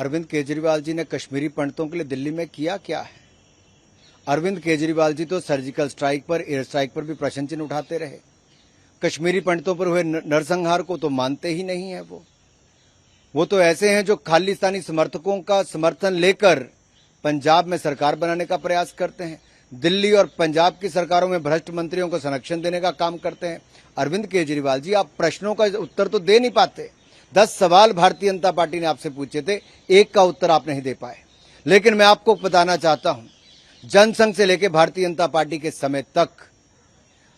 अरविंद केजरीवाल जी ने कश्मीरी पंडितों के लिए दिल्ली में किया क्या है? अरविंद केजरीवाल जी तो सर्जिकल स्ट्राइक पर, एयर स्ट्राइक पर भी प्रश्न चिन्ह उठाते रहे। कश्मीरी पंडितों पर हुए नरसंहार को तो मानते ही नहीं है। वो तो ऐसे हैं जो खालिस्तानी समर्थकों का समर्थन लेकर पंजाब में सरकार बनाने का प्रयास करते हैं, दिल्ली और पंजाब की सरकारों में भ्रष्ट मंत्रियों को संरक्षण देने का काम करते हैं। अरविंद केजरीवाल जी, आप प्रश्नों का उत्तर तो दे नहीं पाते। 10 सवाल भारतीय जनता पार्टी ने आपसे पूछे थे, एक का उत्तर आप नहीं दे पाए। लेकिन मैं आपको बताना चाहता हूं, जनसंघ से लेकर भारतीय जनता पार्टी के समय तक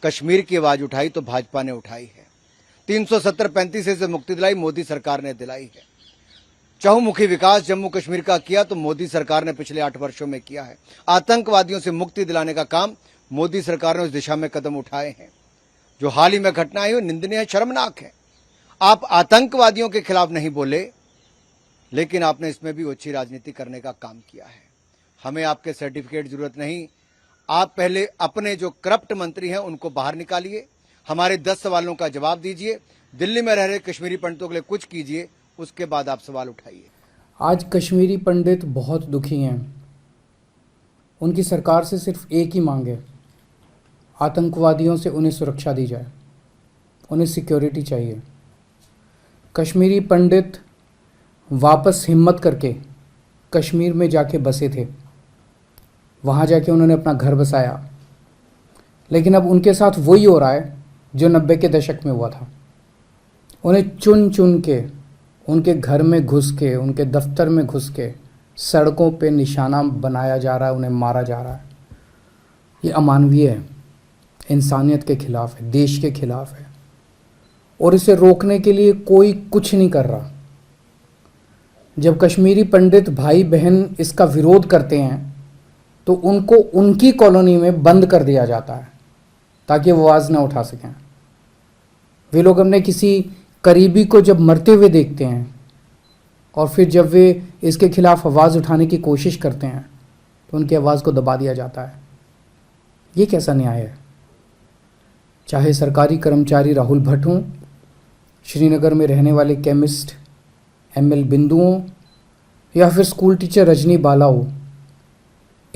कश्मीर की आवाज उठाई तो भाजपा ने उठाई है। 370-35 से मुक्ति दिलाई मोदी सरकार ने दिलाई है। चहुमुखी विकास जम्मू कश्मीर का किया तो मोदी सरकार ने पिछले 8 वर्षों में किया है। आतंकवादियों से मुक्ति दिलाने का काम मोदी सरकार ने उस दिशा में कदम उठाए हैं। जो हाल ही में घटनाएं हुई, निंदनीय है, शर्मनाक है। आप आतंकवादियों के खिलाफ नहीं बोले, लेकिन आपने इसमें भी ओछी राजनीति करने का काम किया है। हमें आपके सर्टिफिकेट जरूरत नहीं। आप पहले अपने जो करप्ट मंत्री हैं उनको बाहर निकालिए, हमारे 10 सवालों का जवाब दीजिए, दिल्ली में रह रहे कश्मीरी पंडितों के लिए कुछ कीजिए, उसके बाद आप सवाल उठाइए। आज कश्मीरी पंडित बहुत दुखी हैं। उनकी सरकार से सिर्फ एक ही मांग है, आतंकवादियों से उन्हें सुरक्षा दी जाए, उन्हें सिक्योरिटी चाहिए। कश्मीरी पंडित वापस हिम्मत करके कश्मीर में जाके बसे थे, वहाँ जाके उन्होंने अपना घर बसाया, लेकिन अब उनके साथ वही हो रहा है जो 90 के दशक में हुआ था। उन्हें चुन चुन के उनके घर में घुस के, उनके दफ्तर में घुस के सड़कों पे निशाना बनाया जा रहा है, उन्हें मारा जा रहा है। ये अमानवीय है, इंसानियत के खिलाफ है, देश के खिलाफ है, और इसे रोकने के लिए कोई कुछ नहीं कर रहा। जब कश्मीरी पंडित भाई बहन इसका विरोध करते हैं तो उनको उनकी कॉलोनी में बंद कर दिया जाता है ताकि वो आवाज़ ना उठा सकें। वे लोग अपने किसी करीबी को जब मरते हुए देखते हैं और फिर जब वे इसके खिलाफ आवाज़ उठाने की कोशिश करते हैं तो उनकी आवाज़ को दबा दिया जाता है। ये कैसा न्याय है? चाहे सरकारी कर्मचारी राहुल भट्ट हों, श्रीनगर में रहने वाले केमिस्ट ML बिंदु हों, या फिर स्कूल टीचर रजनी बाला हो,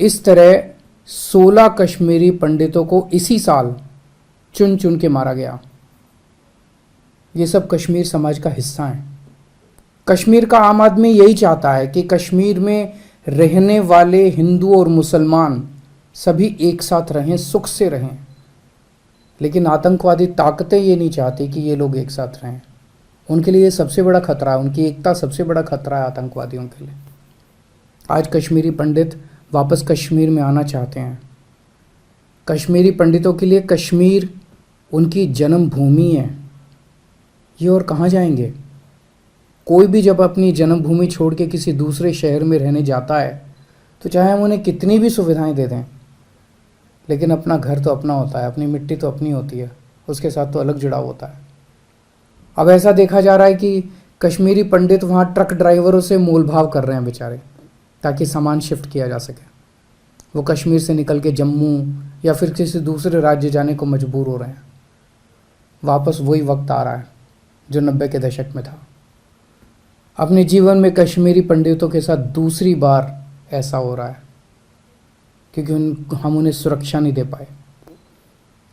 इस तरह 16 कश्मीरी पंडितों को इसी साल चुन चुन के मारा गया। ये सब कश्मीर समाज का हिस्सा है। कश्मीर का आम आदमी यही चाहता है कि कश्मीर में रहने वाले हिंदू और मुसलमान सभी एक साथ रहें, सुख से रहें। लेकिन आतंकवादी ताकतें ये नहीं चाहती कि ये लोग एक साथ रहें। उनके लिए सबसे बड़ा खतरा है, उनकी एकता सबसे बड़ा खतरा है आतंकवादियों के लिए। आज कश्मीरी पंडित वापस कश्मीर में आना चाहते हैं। कश्मीरी पंडितों के लिए कश्मीर उनकी जन्मभूमि है। ये और कहाँ जाएंगे? कोई भी जब अपनी जन्मभूमि छोड़ के किसी दूसरे शहर में रहने जाता है तो चाहे हम उन्हें कितनी भी सुविधाएं दे दें, लेकिन अपना घर तो अपना होता है, अपनी मिट्टी तो अपनी होती है, उसके साथ तो अलग जुड़ाव होता है। अब ऐसा देखा जा रहा है कि कश्मीरी पंडित वहाँ ट्रक ड्राइवरों से मोल भाव कर रहे हैं बेचारे, ताकि सामान शिफ्ट किया जा सके। वो कश्मीर से निकल के जम्मू या फिर किसी दूसरे राज्य जाने को मजबूर हो रहे हैं। वापस वही वक्त आ रहा है जो 90 के दशक में था। अपने जीवन में कश्मीरी पंडितों के साथ दूसरी बार ऐसा हो रहा है क्योंकि हम उन्हें सुरक्षा नहीं दे पाए।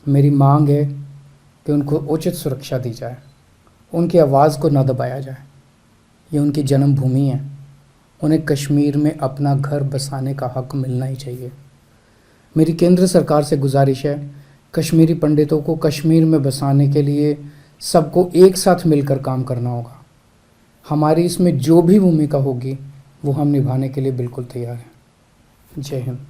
मेरी मांग है कि उनको उचित सुरक्षा दी जाए, उनकी आवाज़ को न दबाया जाए। ये उनकी जन्मभूमि है, उन्हें कश्मीर में अपना घर बसाने का हक मिलना ही चाहिए। मेरी केंद्र सरकार से गुजारिश है, कश्मीरी पंडितों को कश्मीर में बसाने के लिए सबको एक साथ मिलकर काम करना होगा। हमारी इसमें जो भी भूमिका होगी वो हम निभाने के लिए बिल्कुल तैयार हैं। जय हिंद।